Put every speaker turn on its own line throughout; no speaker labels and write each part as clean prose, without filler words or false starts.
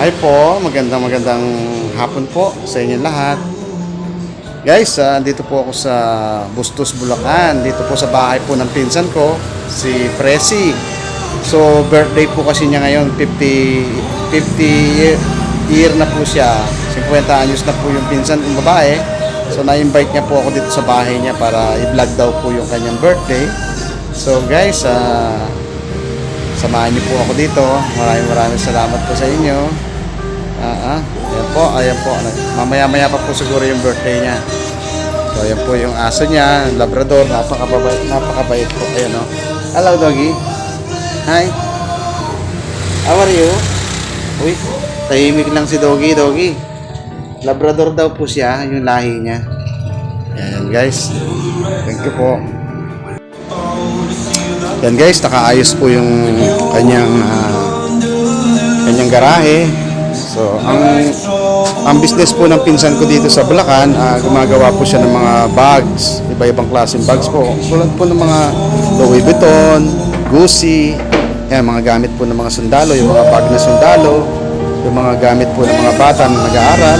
Hi po, magandang hapon po sa inyo lahat. Guys, dito po ako sa Bustos, Bulacan. Dito po sa bahay po ng pinsan ko, si Presi. So, birthday po kasi niya ngayon, 50 year na po siya. 50 anyos na po yung pinsan kong babae. So, na-invite niya po ako dito sa bahay niya para i-vlog daw po yung kanyang birthday. So, guys, samahan niyo po ako dito. Maraming salamat po sa inyo. Ayan po. Mamaya-maya pa po siguro yung birthday niya. So, ayan po yung aso niya, Labrador, napakabait po. Ayan o. Hello, doggy. Hi. How are you? Uy, tahimik lang si doggy. Labrador daw po siya, yung lahi niya. Ayan guys. Thank you po. Yan guys, nakaayos po yung kanyang garahe. So, ang business po ng pinsan ko dito sa Bulacan, gumagawa po siya ng mga bags, iba-ibang klaseng bags po. Tulad po ng mga Louis Vuitton, Gucci, yan, mga gamit po ng mga sundalo, yung mga bag na sundalo, yung mga gamit po ng mga bata na nag-aaral.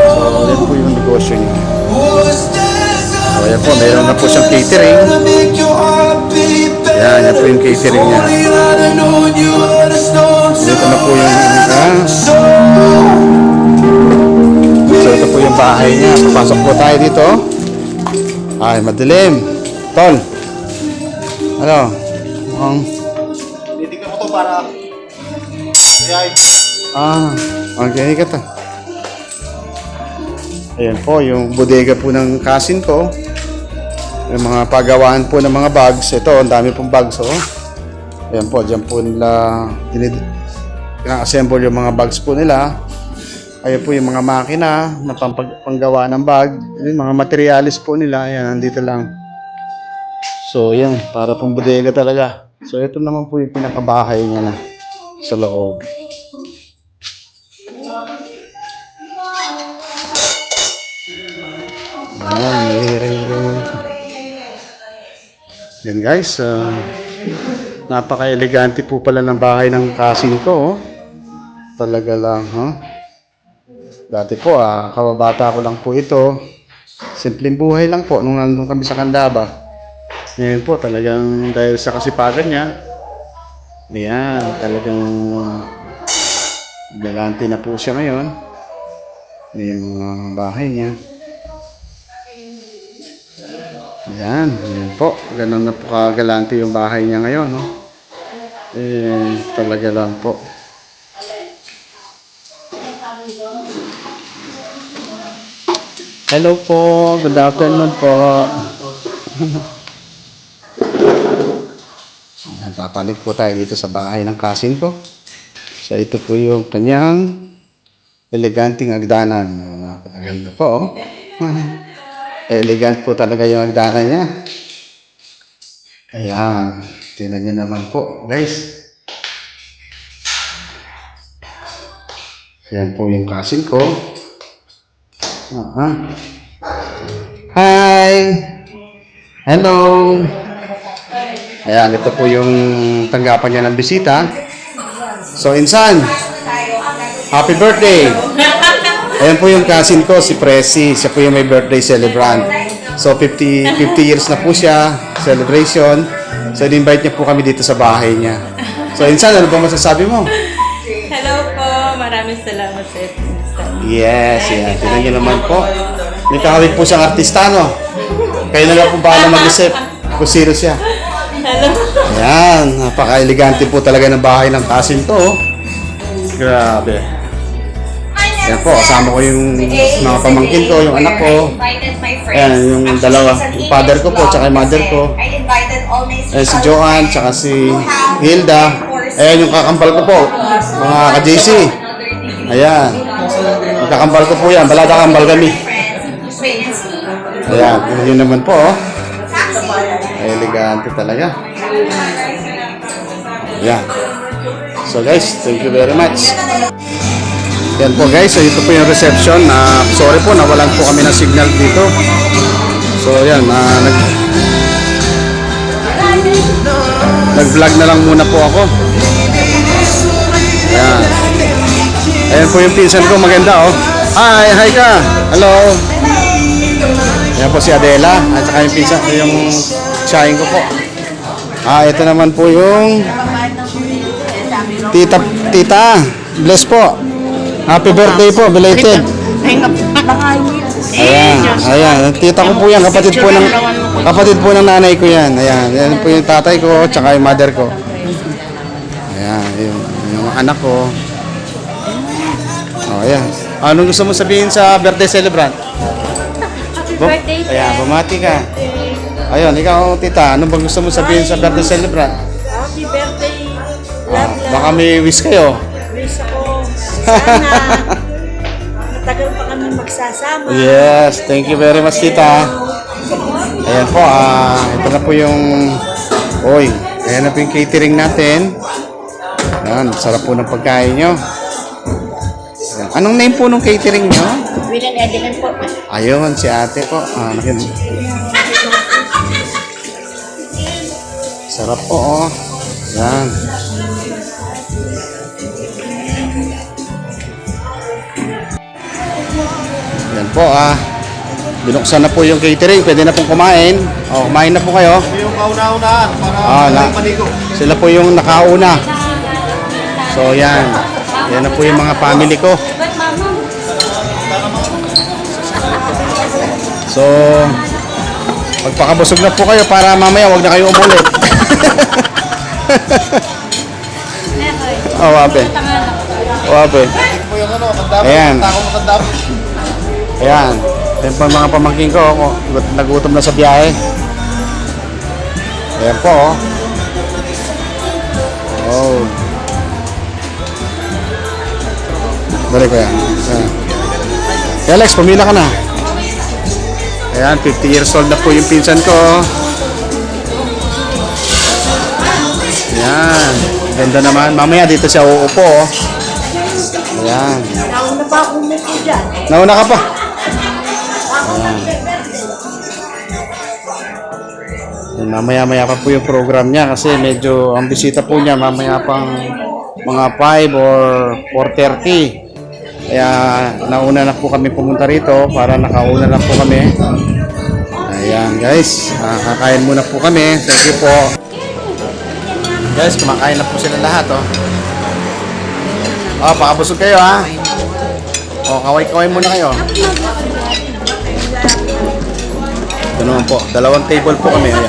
So, yan po yung negosyo niya. So, yan po, mayroon na po siyang catering. Yan po yung catering niya. Dito na po yung so ito po yung bahay niya. Papasok po tayo dito. Ay, madilim. Tol. Ano?
Titignan ko to para
okay ka ta. Ayan po, yung bodega po ng kasin ko. Yung mga pagawaan po ng mga bags. Ito, ang dami pong bags. Ayan po, dyan po nila assemble yung mga bags po nila. Ayan po yung mga makina na panggawa ng bag. Yung mga materialis po nila. Ayan, nandito lang. So, yan. Para pong bodega talaga. So, ito naman po yung pinakabahay niya na sa loob. Yan guys, napaka-elegante po pala ng bahay ng kasin ko. Talaga lang, Dati po, kababata ko lang po ito. Simpleng buhay lang po nung nandun kami sa Candaba. Ngayon po, talagang dahil sa kasipagan niya, ayan, talagang elegante na po siya ngayon. Yung mga bahay niya. Ayan po. Ganun na po kagalante yung bahay niya ngayon, talaga lang po. Hello po. Good afternoon po. Papalit po tayo dito sa bahay ng kasin ko. So, ito po yung kanyang eleganting agdanan. Napakaganda po, elegant po talaga yung agdanan niya. Ayan. Tingnan niyo naman po, guys. Ayan po yung kasin ko. Hi! Hello! Ayan, ito po yung tanggapan niya ng bisita. So, Insan, happy birthday! Ayan po yung kasin ko, si Presi. Siya po yung may birthday celebrant. So, 50 years na po siya, celebration. So, in-invite niya po kami dito sa bahay niya. So, Insan, ano ba masasabi mo?
Hello po, maraming salamat sa inyo.
Yes, yan. Tingnan niyo naman po. May kahawig po siyang artista, no? Kayo na lang po bahala mag-isip kung sino siya.
Hello.
Ayan, napaka-elegante po talaga ng bahay ng kasin to. Grabe. Ayan po, kasama ko yung mga pamangkin ko, yung anak ko. Ayan, yung dalawa, yung father ko po, tsaka yung mother ko. Ayan, si Joanne, tsaka si Hilda. Ayan, yung kakambal ko po, mga ka-JC. Ayan, yung kakambal ko po yan, balada kambal kami. Ayan, yun naman po, elegante talaga. Ayan. So guys, thank you very much. Yan po guys, so ito po yung reception. Sorry po, nawalan po kami ng signal dito. So yan, nag-vlog na lang muna po ako. Yan. Ayan po yung pinsan ko, maganda oh. Hi ka. Hello. Ayan po si Adela, at saka yung pinsan, yung tsahin ko po. Ito naman po yung tita. Bless po. Happy birthday po, belated. Ayan. Tita ko po yan, kapatid po ng nanay ko yan. Ayan po yung tatay ko, tsaka yung mother ko. Ayan, yung anak ko. Ayan. Anong gusto mo sabihin sa birthday celebrant?
Happy birthday,
Ayan, bumati ka. Ayun, ikaw tita, ano bang gusto mo sabihin sa birthday celebrant?
Happy birthday. Love,
Baka may wish kayo.
Wish ako. Sana matagal pa kami magsasama.
Yes, thank you very much tita. Ayan po, ito na po yung ayan na po yung catering natin. Ayan, sarap po ng pagkain nyo. Ayan. Anong name po ng catering nyo?
Will and Edelin po.
Ayun, si ate po. Sarap po, oh. Ayan. Ayan po, binuksan na po yung catering. Pwede na pong kumain. Kumain na po kayo.
Yung kauna-unahan para panigo.
Sila po yung nakauna. So, yan. Yan na po yung mga family ko. So, magpakabusog na po kayo para mamaya wag na kayo umulit. Wape. Wape.
Po yung kandami.
Ayan.
Takong kandami.
Ayan. Ayan po ang mga pamangkin ko. Nagutom na sa biyahe. Ayan po. Dali ko yan. Kaya Alex, pumila ka na. Ayan, 50 years old na po yung pinsan ko. Ayan. Ganda naman. Mamaya dito siya uupo. Ayan.
Nauna pa ako umupo dyan.
Nauna ka pa. Ayan, mamaya-maya pa po yung program niya kasi medyo ang bisita po niya mamaya pang mga 5 or 4:30. Kaya nauna na po kami pumunta rito para nakauna na po kami. Ayan guys, kakain muna po kami. Thank you po. Guys, kumakain na po sila lahat oh. Pakabusog kayo ha. Kaway-kaway muna kayo. Ito naman po, 2 table po kami. Ayan.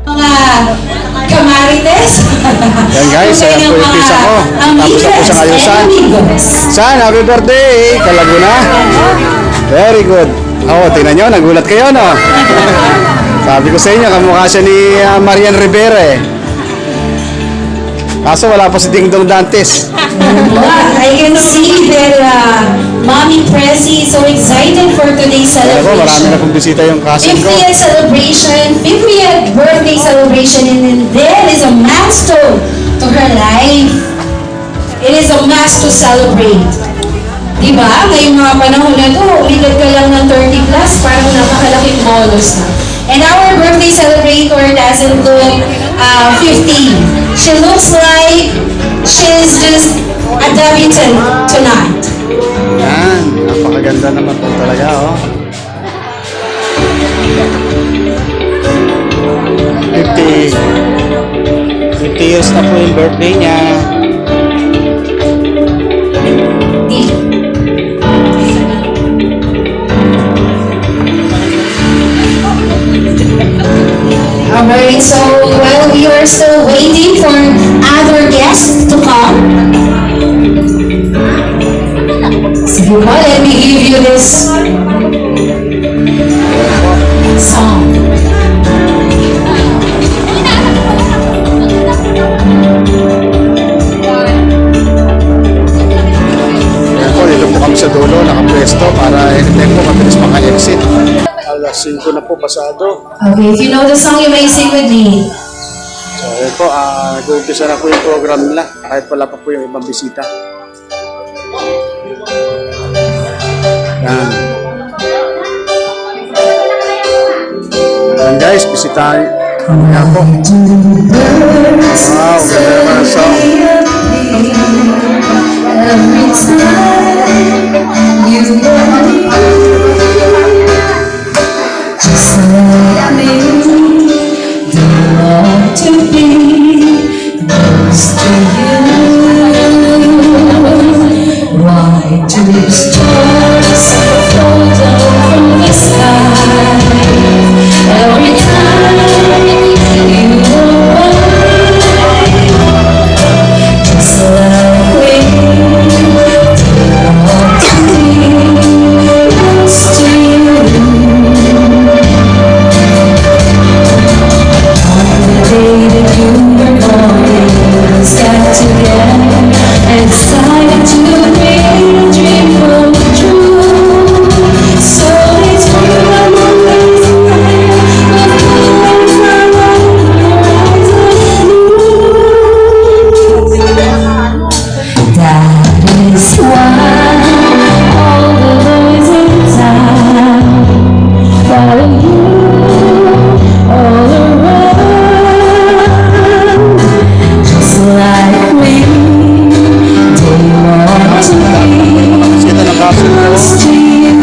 Mga kamarites.
Yan guys, ayan po yung pizza ko. Tapos na po sa kayusan. San, happy birthday! Kalaguna. Very good. Tingnan nyo, nagulat kayo no? Sabi ko sa inyo, kamukha siya ni Marian Rivera eh. Kaso wala pa si Ding Dong Dantes.
I can see that Mommy Prezi is so excited for today's
Alam ko, marami
celebration.
na pong bisita yung cousin ko.
50th celebration, 50th birthday celebration, and that is a milestone to her life. It is a must to celebrate. Diba? Ngayong mga panahon na to, umidad ka lang ng 30 plus, parang napakalaking bonus na. And our birthday celebrator doesn't look 50. She looks like she's just a debutante tonight.
Yan, napakaganda naman po talaga oh. 50 years na po yung birthday niya.
Alright, so while we are still waiting for other guests to come, so let me give you this song.
Yan po, dito po kami sa dulo, nakapwesto para anytime po mabilis maka-exit. Alas 5 na po pasado.
Okay, if you know the song, you may sing with me.
So yun po, nag-uumpisa na po yung program nila kahit wala pa po yung ibang bisita. Yan. guys, bisitahin niya po. Wow, ganda naman ang song.
Every time you just like me, you want to be close to you. Why do stars fall down from the sky every time you arrive? Just like we want to be close to you. On the day that you were born, we got together and decided to make a dream come true. So it's true, I'm always alive, but always I'm on the horizon. That is why all the boys in town follow you all around. Just like me, they want to be
Kita ng kaso ko.
close to you.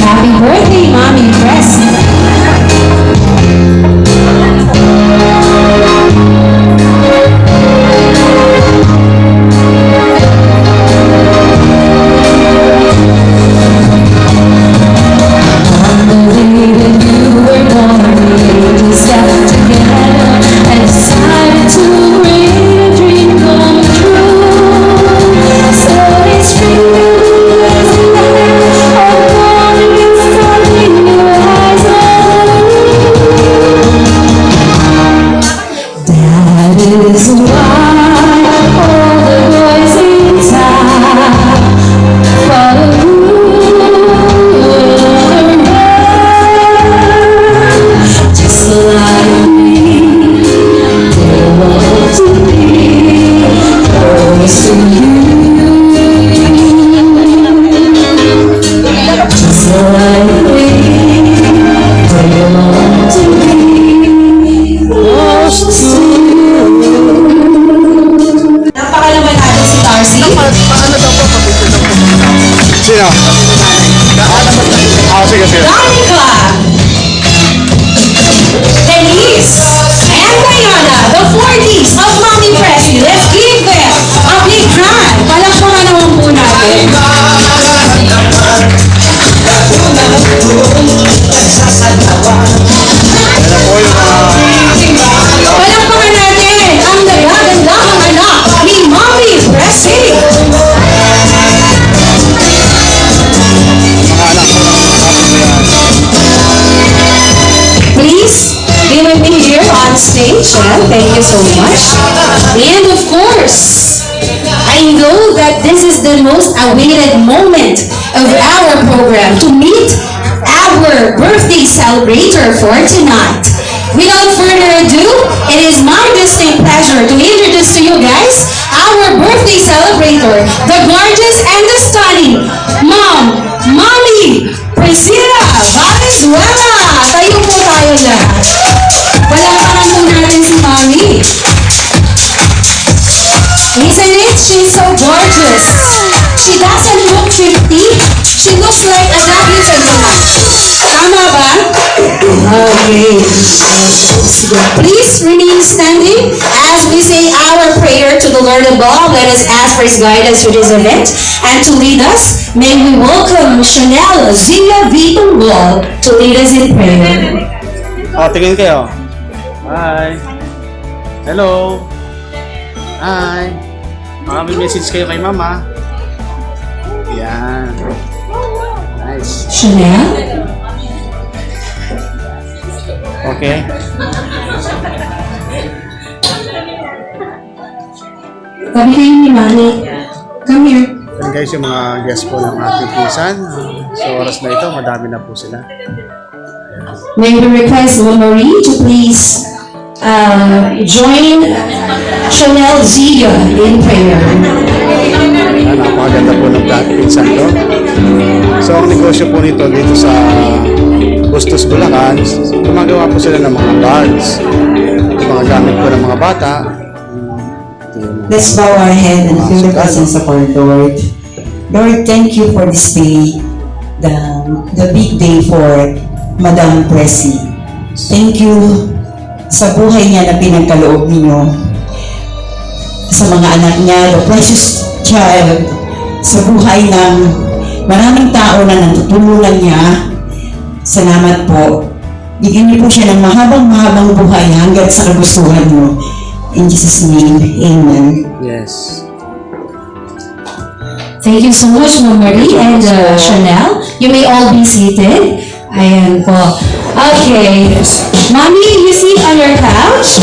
Happy birthday, Mommy Presley. On the day that you were born, we just got together and decided to make a dream come true. So it's true, there's a light, all morning is starting your eyes on. That is why all the boys in town follow you around. Just like me, they want to be close to you. Just like me, they want to be close to you. Napakalaman natin si Darcy.
Paano daw po? Pabigyan daw po.
Sino? Sige, sige.
Danica, Denise, and Diana, the 40s of Mommy Presley. Let's give them a big hand. Palakpakan naman po natin.
Yan po yung
Palakpakan natin ang nagagandang anak ni Mommy Presley.
mga anak ko ng ating
Please be with me here on stage. Thank you so much. And of course, I know that this is the most awaited moment of our program to meet our birthday celebrator for tonight. Without further ado, it is my distinct pleasure to introduce to you guys our birthday celebrator, the gorgeous and the stunning Mommy Priscilla Valenzuela. Tayo po tayo lahat. Palakpakan po natin si Mommy. Isn't it? She's so gorgeous. She doesn't look 50. She looks like a deputy na. Tama ba? Okay. Please remain standing as we say our prayer to the Lord above. Let us ask for His guidance to this event. And to lead us, may we welcome Chanel Zia Vitongol to lead us in prayer.
tingin kayo. Hi. Hello. Hi. May message kayo kay Mama. Yan. Nice.
Chanel?
Okay.
Sabi kayo ni Mami. Come here.
Yan guys yung mga guest po ng ating pinsan. Sa oras na ito, madami na po sila.
May we request Marie to please join Chanel Zia in prayer.
Napakaganda po ng pinsan ko. So, ang negosyo po nito dito sa Bustos, Bulacan, gumagawa po sila ng mga bags, mga gamit po ng mga bata.
Let's bow our head and feel the presence of our Lord. Lord, thank you for this day, the big day for Madam Presi. Thank you sa buhay niya na pinagkaloob ninyo, sa mga anak niya, the precious child, sa buhay ng maraming tao na natutulungan niya. Salamat po. Bigyan niyo po siya ng mahabang buhay hanggang sa kagustuhan mo. In Jesus' name, Amen.
Yes.
Thank you so much, Ma'am Marie and Chanel. You may all be seated. Ayan po. Okay. Mommy, you sit on your couch?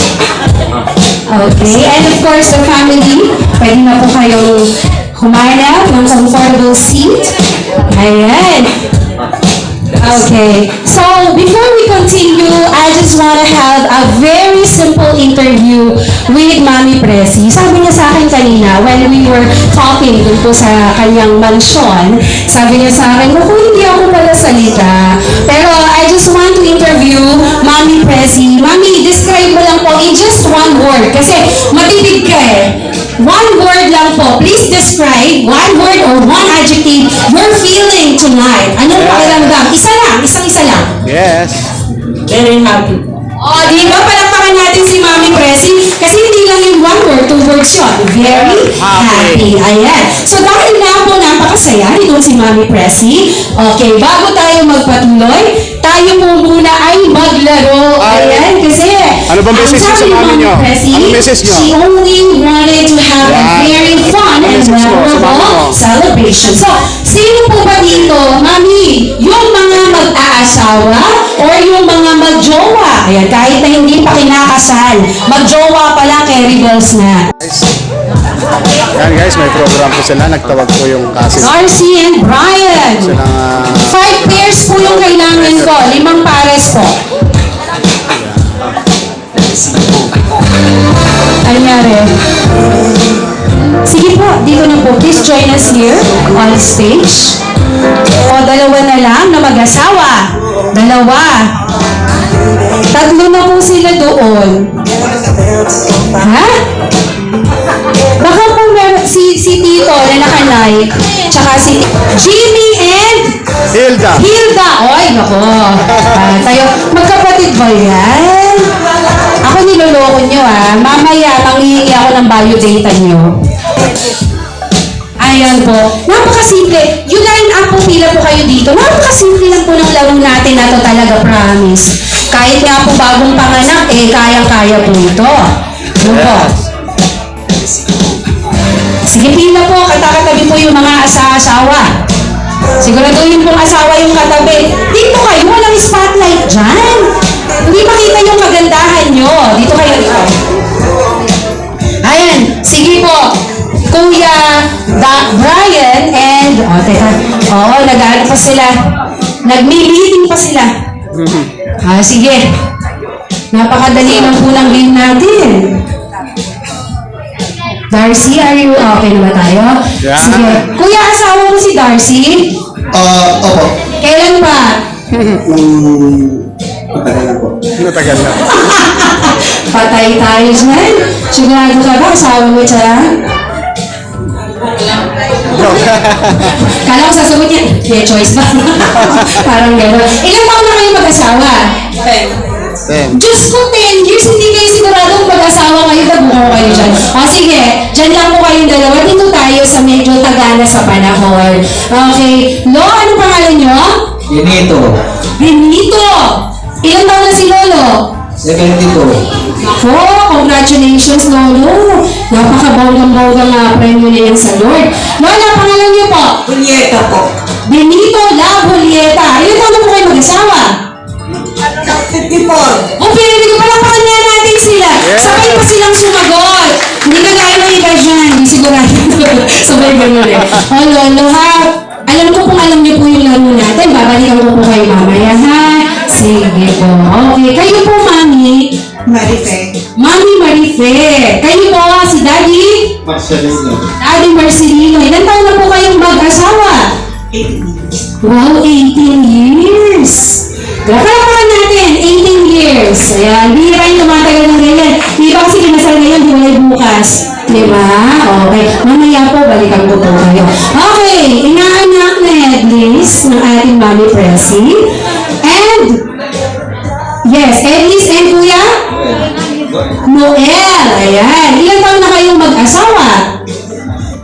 Okay. And of course, the family, pwede na po kayong humarap ng comfortable seat. Ayan. Okay. So, before we continue, I just want to have a very simple interview with Mami Presi. Sabi niya sa akin kanina, when we were talking dun po sa kanyang mansyon, sabi niya sa akin, "Naku, hindi ako pala salita. Pero I just want to interview Mami Presi. Mami, describe mo lang po in just one word. Kasi matibig ka eh. One word lang po. Please describe one word or one adjective you're feeling tonight. Anong pakiramdam? Isa lang. Isang-isa lang.
Yes.
Very happy.
Oh, di ba? Palakpakan natin si Mami Presi. Kasi hindi lang yung one word, two words yun. Very happy. Ayan. So dahil na po napakasaya nitong si Mami Presi, okay, bago tayo magpatuloy, tayo po muna ay maglaro. Ayan, kasi
Ano bang message niyo sa mami niyo? Anong message niyo?
She only wanted to have a very fun and
message mo sa mami
memorable
mo?
celebration. So, sino po ba dito, Mami, yung mga mag-aasawa or yung mga mag-jowa? Ayan, kahit na hindi pa kinakasal, mag-jowa pa lang, carry balls na.
Yan guys, may program po sila. Nagtawag po yung cousin.
Darcy and Brian.
Silang
5 pairs po yung kailangan ko. 5 pares po. Ano nangyari? Sige po, dito na po. Please join us here on stage. O, dalawa na lang na mag-asawa. Dalawa. 3 na po sila doon. Ha? Baka po meron si Tito na naka-live, tsaka si Jimmy and
Hilda.
Oy, nako. Tayo, magkapatid ba yan? Ako niloloko nyo Mamaya, manghihingi ako ng biodata nyo. Ayan po. Napakasimple. Yung line up po pila po kayo dito. Napakasimple lang po ng laro natin na to talaga, promise. Kahit nga po bagong panganak, kayang-kaya po ito. Ano po? Sige, pila po. Katakatabi po yung mga asawa. Siguraduhin pong asawa yung katabi. Dito kayo, walang spotlight dyan. Hindi makita yung kagandahan nyo. Dito kayo. Ayan, sige po. Kuya Brian and... nag-ano pa sila. Nag-meeting pa sila. Sige. Napakadali lang po ng game natin. Darcy, are you okay na ba tayo?
Yeah.
Sige. Kuya, asawa mo si Darcy?
Opo.
Kailan pa?
Matagal na po.
Natagal na.
Patay tayo dyan. Sigurado ka ba, asawa mo siya? Kala ko sasagot niya, may choice ba? Parang gano'n. Ilang taon na kayo mag-asawa?
10.
Diyos ko, 10 years, hindi kayo siguradong mag-asawa kayo, tabuko kayo dyan. O sige, dyan lang po kayong dalawa. Dito tayo sa medyo tagana sa panahon. Okay. Lo, ano pangalan nyo? Benito. Ilang taon na si Lolo?
72.
Ako, congratulations, Lolo. Napakabonggang-bonggang premyo na yan sa Lord. Lola, pangalan niyo po?
Julieta po.
Benito La Julieta. Ilan taon na po kayo mag-asawa?
54.
O, pinili ko palakpakan nga natin sila. Sabay pa silang sumagot. Hindi ka gaya ng iba dyan. Hindi sigurado. Sabay ganun O, Lolo, ha? Alam ko kung alam niyo po yung laro natin. Babalikan ko po kayo mamaya, ha? Sige po. Okay. Kayo po, Mami.
Marife.
Fair. Kayo po, si Daddy?
Marcelino.
Daddy Marcelino. Ilan taon na po kayong mag-asawa?
18
Wow, 18 years. Palakpakan natin, 18 years. Ayan, bihira yung tumatagal ng ganyan. Di ba kasi kinasal ngayon, di ba bukas? Di ba? Okay. Mamaya po, balikan ko po kayo. Okay, inaanak na Edlis ng ating Mami Presi. And, yes, Edlis and Kuya? Noel. Ayan. Ilan taon na kayong mag-asawa?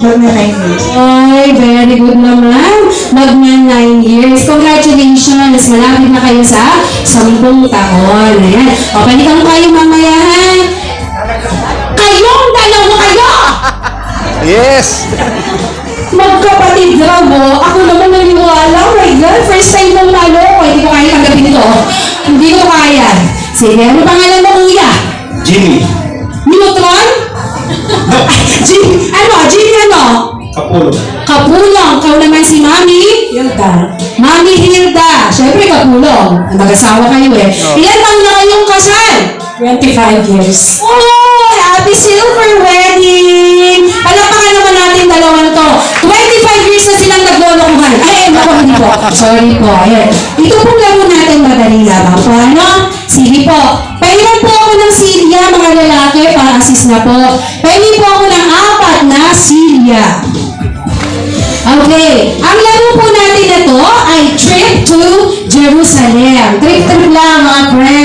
Magna 9 years.
Ay, very good naman. Magna 9 years. Congratulations. Malapit na kayo sa 10 taon. Ayan. O, balikan ko kayo mamaya, ha? Kayong dalawa kayo!
Yes!
Magkapatid raw mo. Ako naman naniwala. Oh my God, first time mong nalo. Hindi ko kaya tanggapin ito. Hindi ko kaya. Sige, ano pangalan mo, kuya?
Jimmy.
Minutron? Jimmy ano?
Kapulo.
Kapulong. Kau naman si Mami?
Hilda.
Mami Hilda. Siyempre, kapulong. Mag-asawa kayo eh. Ilan taon na kayong kasal?
25 years.
Oh, happy silver wedding! Palakpakan naman natin dalawang to. 25 years na silang naglolokohan. Ay, naku, hindi po. Sorry po. Ayan. Ito pong laro natin madali lamang po. Ano? Sige po. Pahilan po ako ng silya, mga lalaki, para assist na po. Pahilan po ako ng 4 na silya. Okay. Ang laro po natin na to ay trip to Jerusalem. Trip-trip lang, mga pre.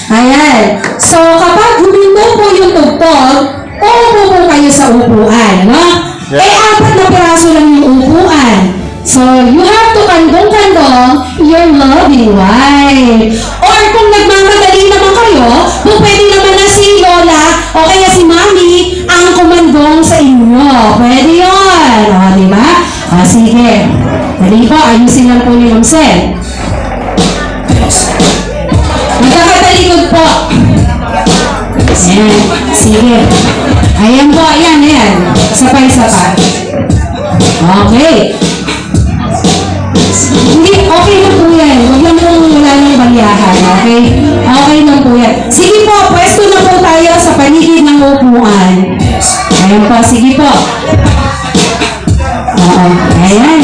Ayan. So, kapag huminto po yung tugtog, uupo po kayo sa upuan. No?
Yeah.
Eh, 4 na piraso lang yung upuan. So, you have to kandong-kandong your loving wife. Or kung nagmamadali naman kayo, kung pwede naman na si Lola o kaya si Mami ang kumandong sa inyo. Pwede yun. O, di ba? O, sige. Dali po, ayusin lang po ni Ma'am Sel. Magkakatalikod po. Ayan. Sige. Ayan po, ayan. Sabay-sabay. Okay. Hindi, okay lang po yan. Huwag lang pong wala ng baliyahan, okay? Okay lang po yan. Sige po, pwesto na po tayo sa paligid ng upuan. Ayan po, sige po. Oo, ayan.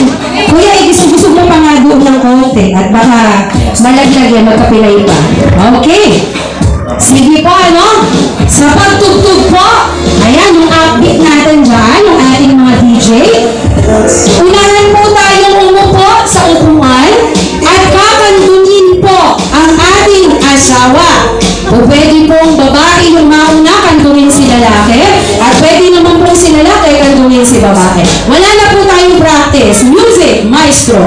Kuya, gusto mo pa nga doon ng konti at baka malaglag yan, magkapilay pa. Okay. Sige po, ano? Sa pagtugtog po, ayan, yung upbeat natin dyan, yung ating mga DJ. Unahan po tayong umupo sa upuan at kakandungin po ang ating asawa. O pwede pong babae yung mauna, kandungin si lalaki. At pwede naman pong si lalaki, kandungin si babae. Wala na po tayong practice. Music, maestro.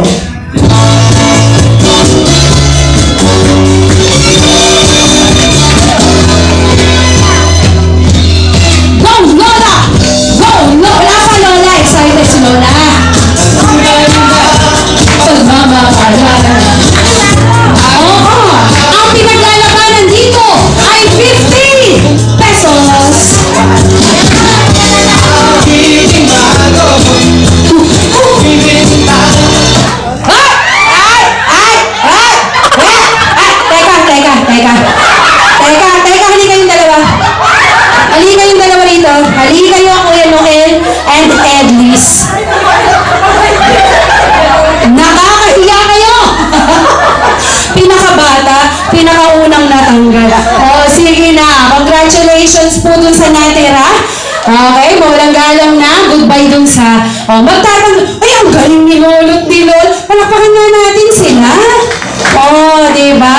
Go, Lola! Go, Lola! Wala pa, Lola. Excited si Lola. Pagmamakalan. Oo. Ang pinaglalabanan dito ay 50 pesos. Teka, halika yung dalawa. Halika yung dalawa rito. Halika yung Kuya Noel and Edlis. Nakakahiya kayo! Pinakabata, pinakaunang natanggal. Oh, sige na. Congratulations po dun sa natira. Okay, mawalang galang na. Goodbye dun sa... Oh, ay, ang galing ni Lolo at ni Lol. Palakpakan nga natin sila. Oh, diba?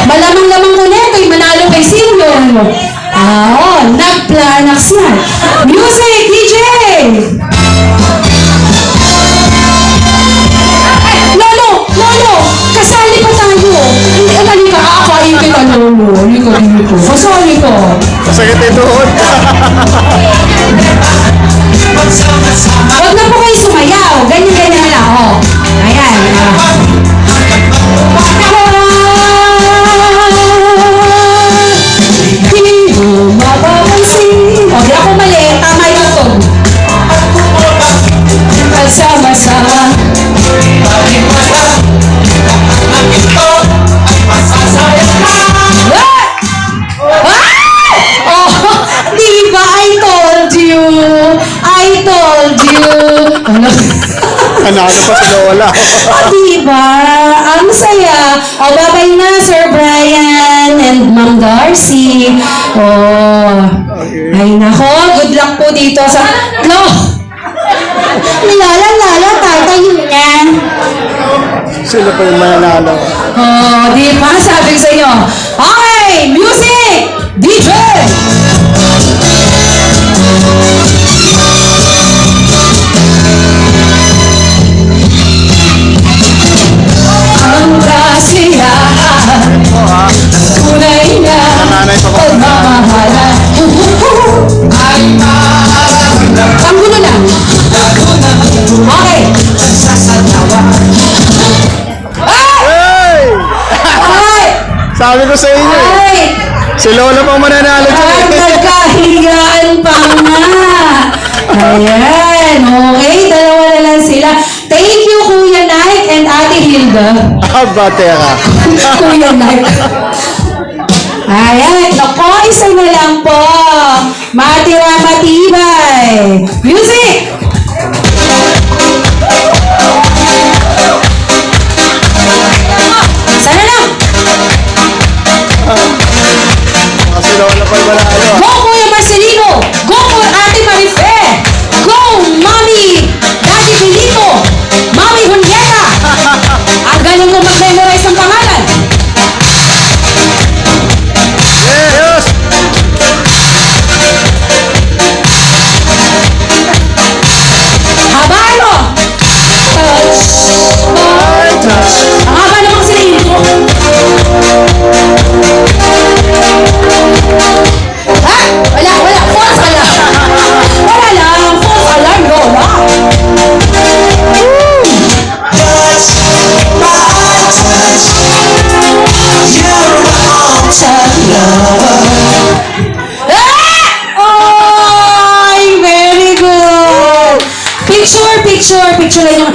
Malamang-lamang ko na ito. Manalo kay Silvio. Oh, nagplanax yan. Music, DJ! Lolo! Kasali pa tayo. Hindi, halika, aakain kita, Lolo. Halika dito. Kasali ko.
Masakit ito.
Huwag na po kayo
Nanalo pa si Lola.
O, diba? Ang saya. O, babay na, Sir Brian and Ma'am Darcy. O, ay nako, good luck po dito sa... No! Lala, tatayo niya.
Sila pa yung mananalo.
O, di ba? Sabi ko sa inyo. Okay, music! DJ! Ang kasiyahan, tunay na
Nanay pa ko.
pagmamahalan. Ay mararamdaman. Ang gulo lang. Okay.
Hey!
Ay!
Sabi ko sa inyo eh.
Ay!
Si Lola pang mananalo dyan
Ay,
eh.
nagkahigaan pa nga. Ayan. Okay, dalawa na lang sila. Thank you, Kuya Nike and Ate Hilda.
Bate ka.
Kuya Nike. Ayan. Naku, isa na lang po. Matira matibay. Music! Sana lang.
Kasi Lola pa yung mananalo.
Go, Kuya Marcelino! Go, Ate Marife! Go, Mami! Daddy Filito! Mami Julieta! Ang galing mo mag-memorize ng pangalan!
Yes!
Habaan mo! Touch! Ang haba namang sila intro. Ha? Wala! False alarm! Wala lang! False alarm, Lola! Ay, very good! Picture nyo.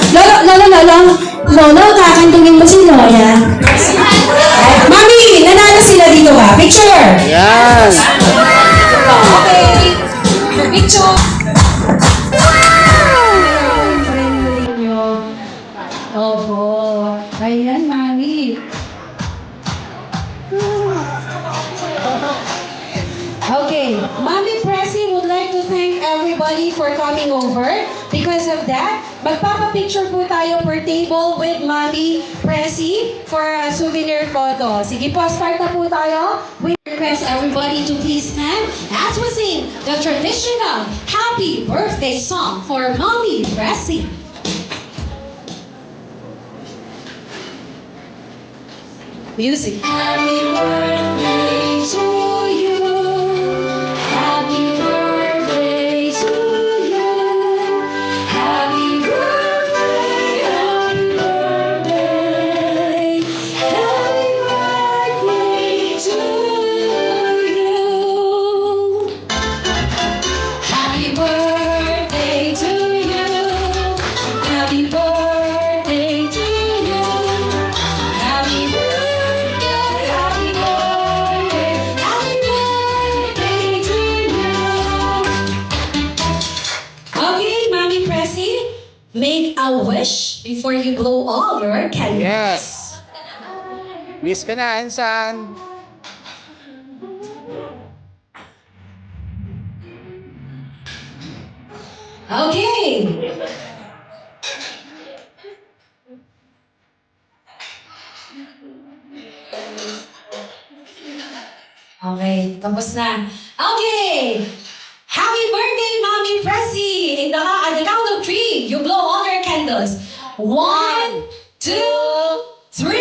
Lolo, kakantungin mo si Lola. Mami, nanalo sila dito ba? Picture!
Yan!
Okay. Picture. Opo. Ayan, Mami. Okay, Mami Pressy would like to thank everybody for coming over. Because of that, magpapapicture po tayo per table with Mami Pressy for a souvenir photo. Sige po, start na po tayo. We request everybody to please stand as we sing the traditional happy birthday song for Mami Pressy. Music. Happy birthday to you. Happy birthday to you. Happy birthday, happy birthday. Happy birthday to you. Happy birthday to you. Happy birthday to you. Happy birthday, happy birthday, happy birthday to you. Okay, Mami Pressy, make a wish before you blow all your candles.
Yes! Miss ka na, Ansan.
Okay. Okay, tapos na. Okay! Happy birthday, Mami Pressy! At the count of 3, you blow all your candles. 1, 2, 3!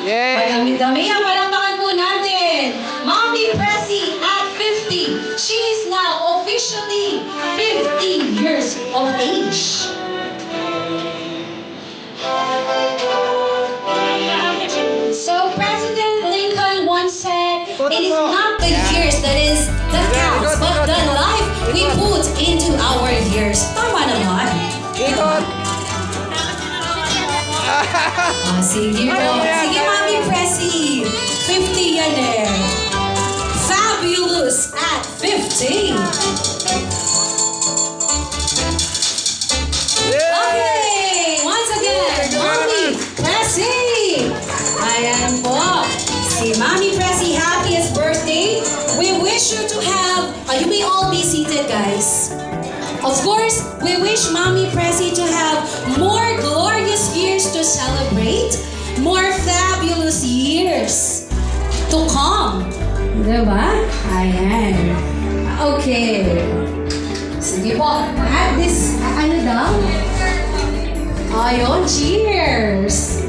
Yay!
Madami-dami ang palakpakan po natin. Mami Pressy at 50. She is now officially 50 years of age. So President Lincoln once said, it is not the years that counts, but the life we put into our years. Tama naman. Sige po. Sige, Mami Pressy. 50 yan eh. Fabulous at 50. we wish Mommy Presi to have more glorious years to celebrate, more fabulous years to come. Diba? Ayan. Okay. Sige po. At this, ano daw? Ayun, cheers!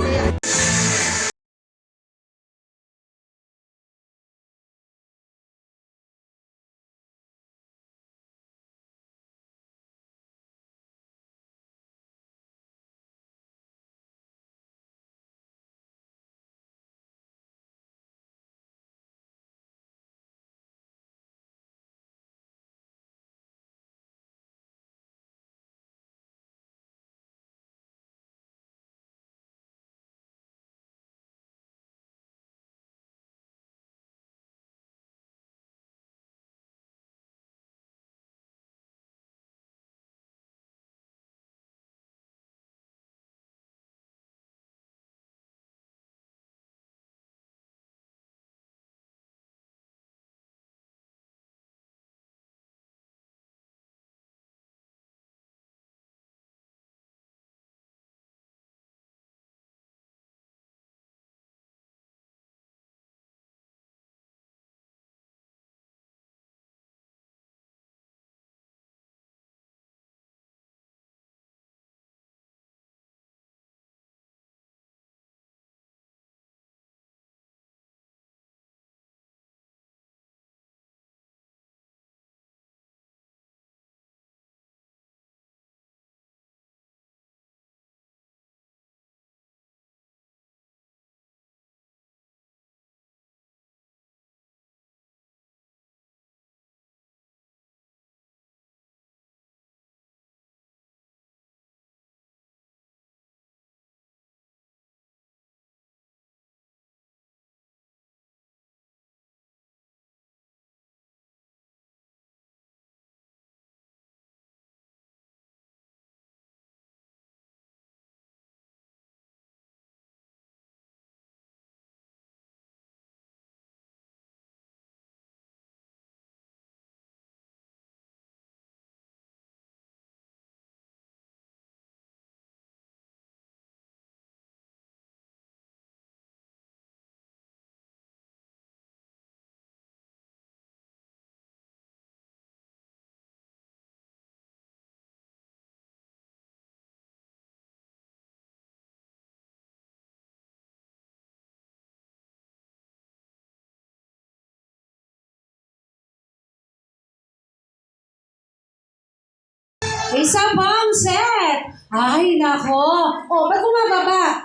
Isa pang set! Ay, nako! O, ba't bumababa?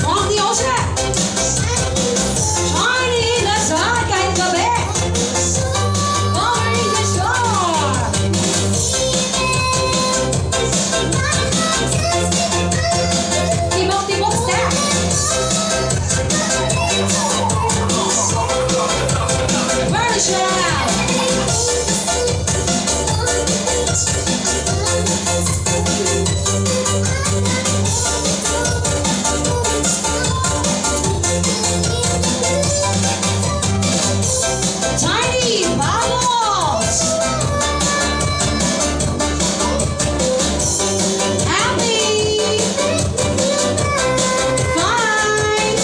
Ang Diyosa! Shiny na sa kahit gabi! Covering the shore! Tibok-tibok step! Version! Tiny bubbles! Happy! Fine!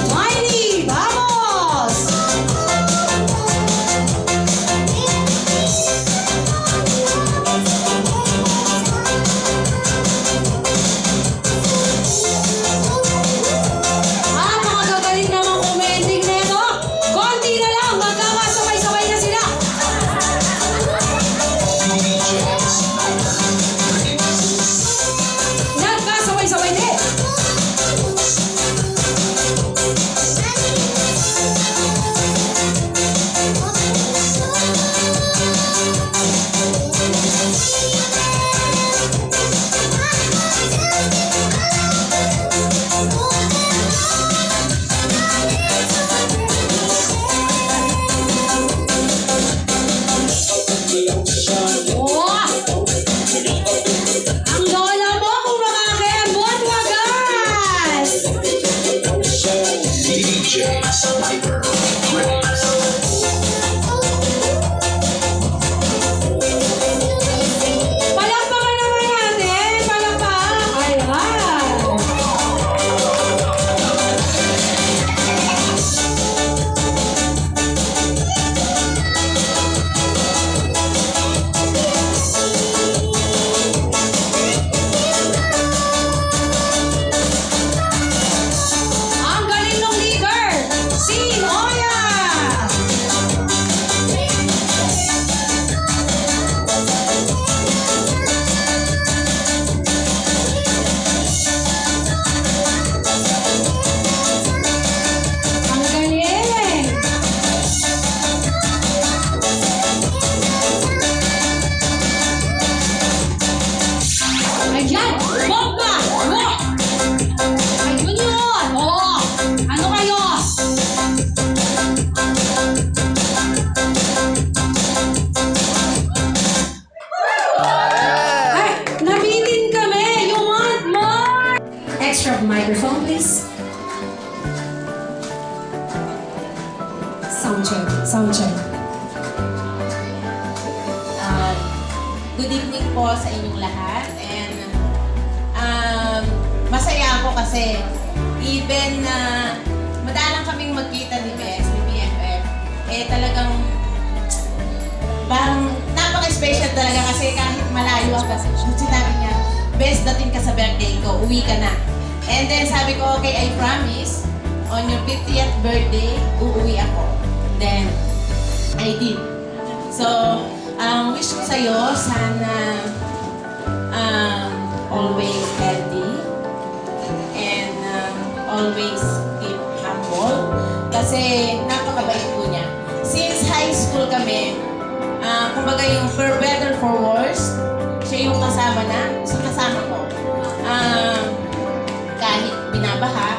Tiny bubbles! microphone, please. Sound check, sound check.
Good evening po sa inyong lahat. And masaya ako kasi even na madalang kaming magkita ni Bes, ni BFF, talagang parang napaka-special talaga kasi kahit malayo ako, sinabi niya, Bes, dating ka sa birthday ko, uwi ka na. And then sabi ko, okay, I promise, on your 50th birthday, uuwi ako. Then, I did. So, ang wish ko sa'yo, sana always healthy and always keep humble kasi napakabait po niya. Since high school kami, kumbaga yung for better, for worse, siya yung kasama ko. Kahit binabaha,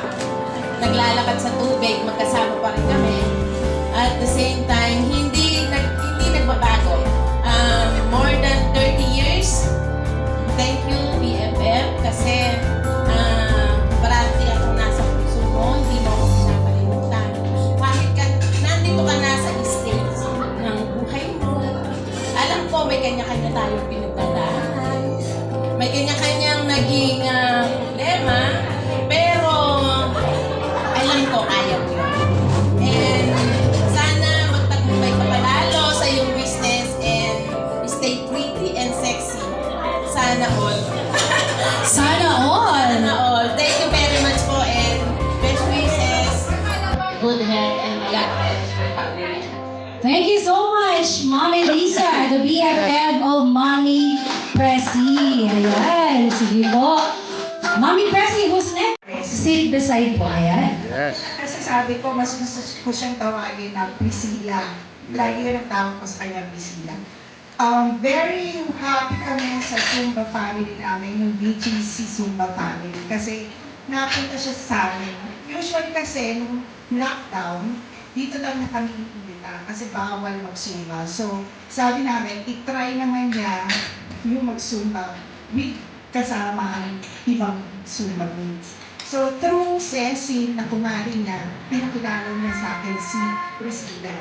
naglalakad sa tubig, magkasama pa rin kami. At the same time, hindi nagbabago. More than 30 years. Thank you, BFF, kasi parati akong nasa puso mo, hindi mo ako pinapalimutan. Kahit nandito ka na sa stage ng buhay mo, alam ko may kanya-kanya tayong pinagdadaanan. May kanya-kanyang naging problema, pero alam ko kaya mo yun. And sana magtagumpay ka palalo sa iyong business and stay pretty and sexy. Sana all.
Sana all!
Sana all. Thank you very much po and best wishes, good health and God bless your family.
Thank you so much, Mommy Lisa, the BFF of Mommy Pressy. Ayan, sige po. Mommy Pressy, who's next? Sit beside po, ayan.
Yes.
Kasi sabi ko, mas gusto ko siyang tawagin na Priscilla. Lagi ko nang tawag ko sa kanya Priscilla. Very happy kami sa Zumba family namin, yung BGC Zumba family. Kasi napunta siya sa amin. Usually kasi, nung lockdown, dito lang na kami imbita kasi bawal mag-Zumba. So, sabi namin, itry naman niya yung mag-Zumba with kasama ang ibang Zumba mates. So, through Cecil na kumari niya, pinakilala niya sa akin si Priscilla.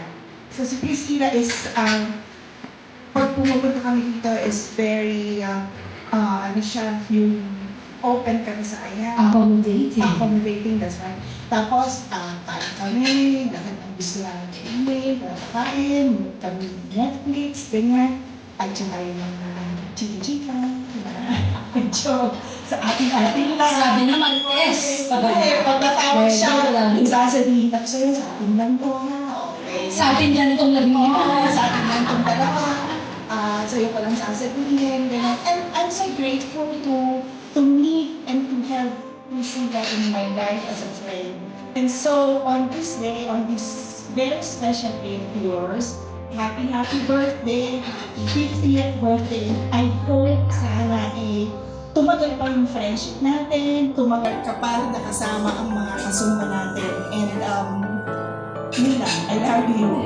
So, si Priscilla is, pag pumupunta kami dito is very, ano siya, yung open kami sa kanya. Accommodating, that's right. Tapos, kain kami, lahat ng gusto namin kainin, kain, kami Netflix, ganyan. At saka yung mga chika-chika, joke sa ating-ating lang.
Sabi naman, yes.
Pagkatawag siya, sasabihin ako sa'yo, sa atin lang to, okay.
Sa atin dyan itong labing
Sa atin lang itong dalawa. Sa'yo ko lang sasabihin, gano'n. And I'm so grateful to meet and to have Priscilla in my life as a friend. And so, on this day, on this very special day of yours, happy birthday, 50th birthday. I hope sana tumagal pa yung friendship natin, tumagal ka pa na kasama ang mga kasumba natin. And yun lang, I love you.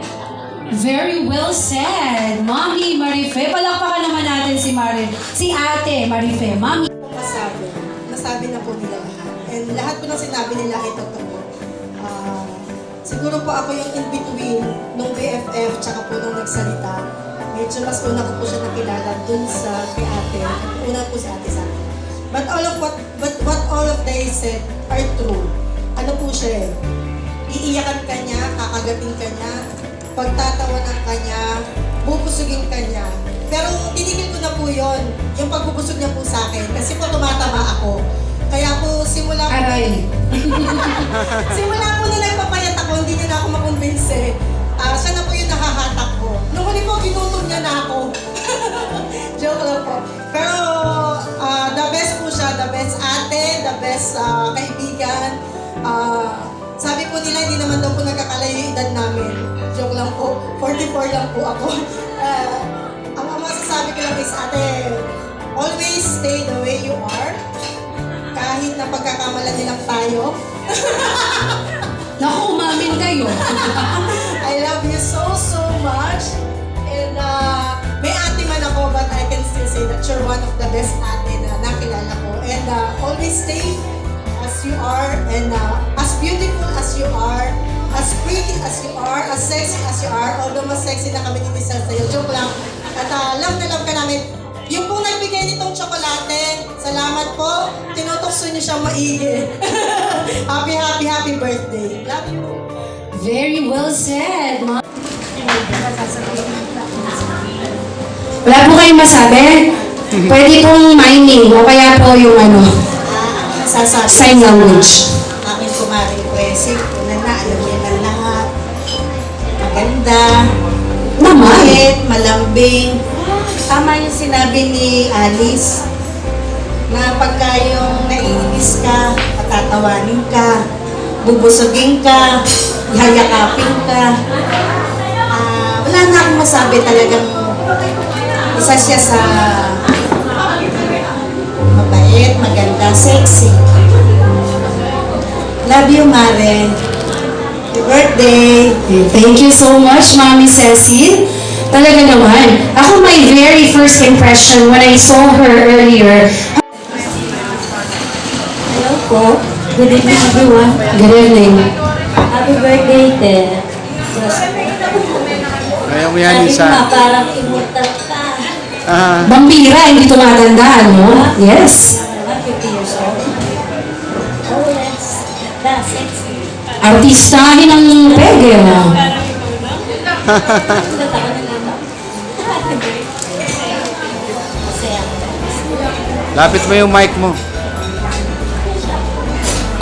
Very well said, Mommy Marife. Palakpakan naman natin si Ate Marife. Mommy.
Nasabi na po nila lahat. And lahat po ng sinabi nila ay totoo. Siguro po ako yung in-between nung BFF tsaka po nung nagsalita. Medyo mas una ko po siya nakilala dun sa kay ate. Una po si ate sa akin. But what all of they said are true. Ano po siya eh? Iiyakan ka niya, kakagating ka niya, pagtatawanan ka niya, bubusugin ka niya. Pero tinigil ko na po yun, yung pagbubusog niya po sa akin. Kasi po tumataba ako. Kaya po simula po na nagpapayat ako, hindi niya na ako makumbinse. Siya na po yung nahahatak ko. Nung huli po, ginutom niya na ako. Joke lang po. Pero the best po siya, the best ate, the best kaibigan. Sabi po nila, hindi naman daw po nagkakalayo yung edad namin. Joke lang po, 44 lang po ako. Ang masasabi ko lang is, ate, always stay the way you are. Kahit na pagkakamalan nilang tayo.
Naku, umamin kayo.
I love you so much. And may ate man ako, but I can still say that you're one of the best ate na nakilala ko. And always stay as you are, and as beautiful as you are, as pretty as you are, as sexy as you are, although mas sexy na kami ni Michelle sa'yo, joke lang. At love na love ka namin. Yung pong nagbigay nitong tsokolate, salamat po. Tinutokso niyo siyang maigi. Happy, happy, happy birthday. Love you.
Very well said, Ma'am. Wala po kayong masabi? Pwede pong miming o kaya po yung
Sasabi
sign language.
aking kumaring Presi, una na, alam niya na lahat. Maganda,
Naman.
mabait, malambing. Tama yung sinabi ni Alice, na pagka yung naiinis ka, patatawanin ka, bubusugin ka, ihayakapin ka. Wala na akong masabi, talagang isa siya sa mabait, maganda, sexy. Love you, Mare. Happy birthday.
Thank you so much, Mami Cecil. Talaga naman. Ako, my very first impression when I saw her earlier.
Hello po. Good evening everyone.
Good evening.
Happy birthday, Te.
Kaya mo yan,
Sabi
Isa.
mo, parang immortal ka.
Bambira, hindi tumatanda, no? Yes.
50 years old. Oh, that's sexy.
Artistahin ang pege, no?
Lapit mo yung mic mo.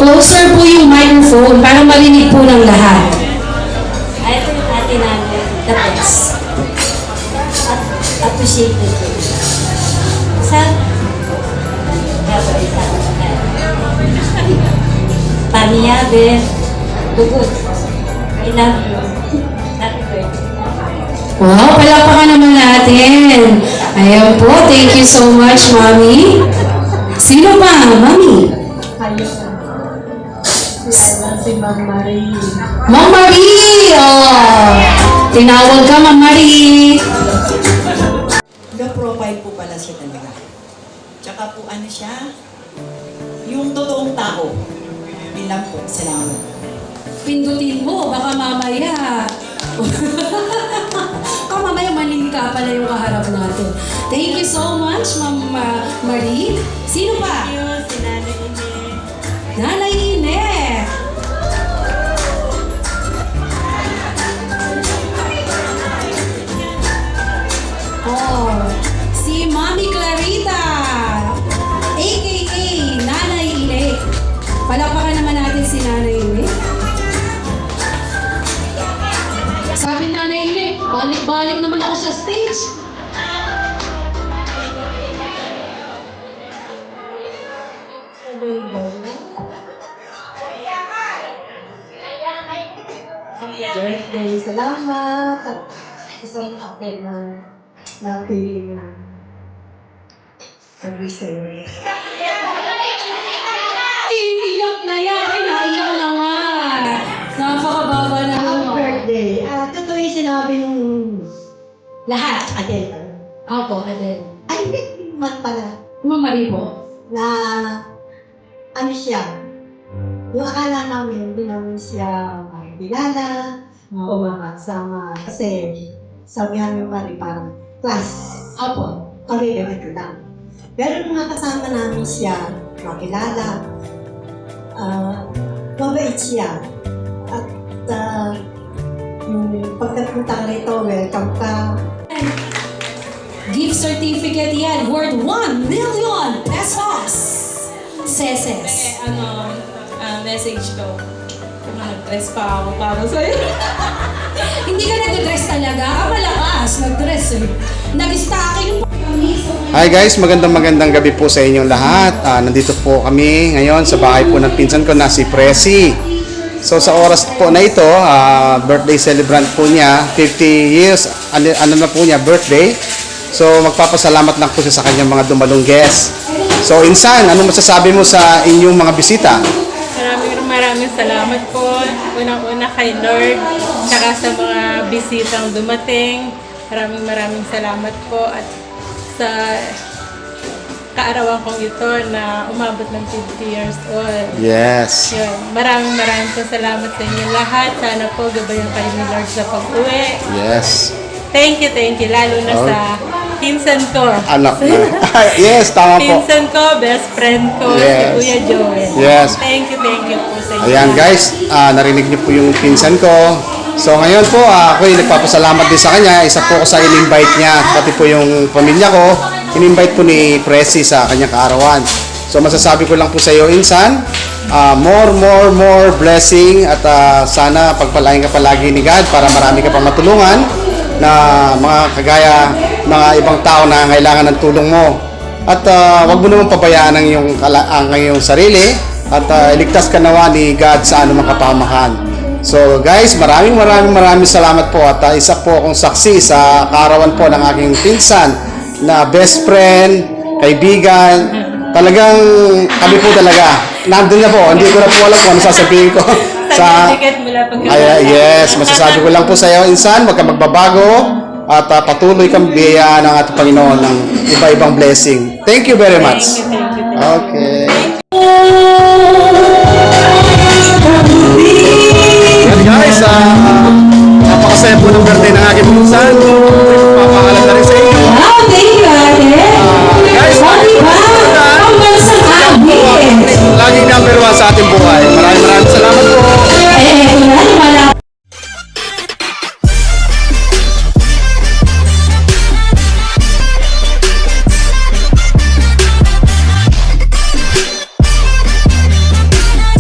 Closer po yung microphone para marinig po ng lahat.
Ay, ito yung ate namin, the best. At appreciated ko. Saan? Pamiyabe. Bugod. I love you. Happy birthday.
Wow, palakpakan naman natin. Ayan po, thank you so much, Mami. Sino pa, Mami?
Si Ma'am Marie.
Ma'am Marie! Oh, tinawag ka, Ma'am Marie.
Low profile po pala siya talaga. Tsaka po ano siya, yung totoong tao. Yun lang po, salamat.
Pindutin mo, baka mamaya. Baka mamaya maling-ka pala yung kaharap natin. Thank you so much, Ma'am Marie. Sino pa?
Si Nanay Ine.
Nanay Ine. Oh, si Mami Clarita, a.k.a. Nanay Ine. Palakpakan naman natin si Nanay Ine. Sabi Nanay Ine, balik-balik naman ako sa stage.
Birthday, salamat. Isang akin na napili na. Sabi sa'yo.
Iiyak na yan! Ay, naiyak na nga! Napakababa na
Happy
naman.
birthday. Totoo yung sinabi nung
Lahat.
Adele.
Ako, Adel.
Ay, hindi man pala.
Ma'am Marie po.
Na ano siya, yung akala namin, hindi namin siya kilala o mga sama. Kasi sabi namin Marie parang class.
Apo.
Kami ganito lang. Pero nung nakasama namin siya, makilala, mabait siya. At yung pagkapunta ka rito, welcome ka.
Gift certificate yan, worth 1 million pesos. Seses.
Message ko. Nag-dress pa ako para sa'yo.
Hindi ka nag-dress talaga. Ka malakas. Nag-dress eh. Nag-stocking pa kami.
Hi guys, magandang gabi po sa inyong lahat. Nandito po kami ngayon sa bahay po ng pinsan ko na si Presi. So sa oras po na ito, birthday celebrant po niya, 50 years, ano na po niya, birthday. So magpapasalamat lang po siya sa kanyang mga dumalong guests. So Insan, ano masasabi mo sa inyong mga bisita?
Maraming salamat po. Unang-una kay Lord, tsaka sa mga bisitang dumating. Maraming salamat po at sa kaarawan kong ito na umabot ng 50 years old.
Yes.
Yun. Maraming po salamat sa inyo lahat. Sana po gabayan kayo ni Lord sa pag-uwi.
Yes.
Thank you. Lalo na sa pinsan ko.
Anak na. Yes, tama po.
Pinsan ko, best friend ko,
Yes.
si Kuya Joel.
Yes.
Thank you po sa inyo.
Ayan guys, narinig niyo po yung pinsan ko. So ngayon po, ako ay nagpapasalamat din sa kanya. Isa po ako sa in-invite niya, pati po yung pamilya ko. In-invite po ni Presi sa kanyang kaarawan. So masasabi ko lang po sa iyo, Insan, more blessing at sana pagpalain ka palagi ni God para marami ka pang matulungan na mga kagaya mga ibang tao na kailangan ng tulong mo. At wag mo naman pabayaan ang iyong sarili at iligtas ka nawa ni God sa anumang kapahamakan. So guys, maraming salamat po at isa po akong saksi sa kaarawan po ng aking pinsan na best friend, kaibigan. Talagang kami po talaga. Nandun na po, hindi ko na po alam kung ano sasabihin ko. Yes, masasabi ko lang po sa iyo, Insan, huwag ka magbabago at patuloy kang biyayaan ng ating Panginoon ng iba-ibang blessing. Thank you very much.
Thank you.
Okay. Yan guys, napakasaya po ng birthday ng aking pinsan. Papakalan na rin sa inyo.
Wow, thank you, ate.
Guys,
Wow, diba? Ang bansang ate.
laging number 1 sa ating buhay.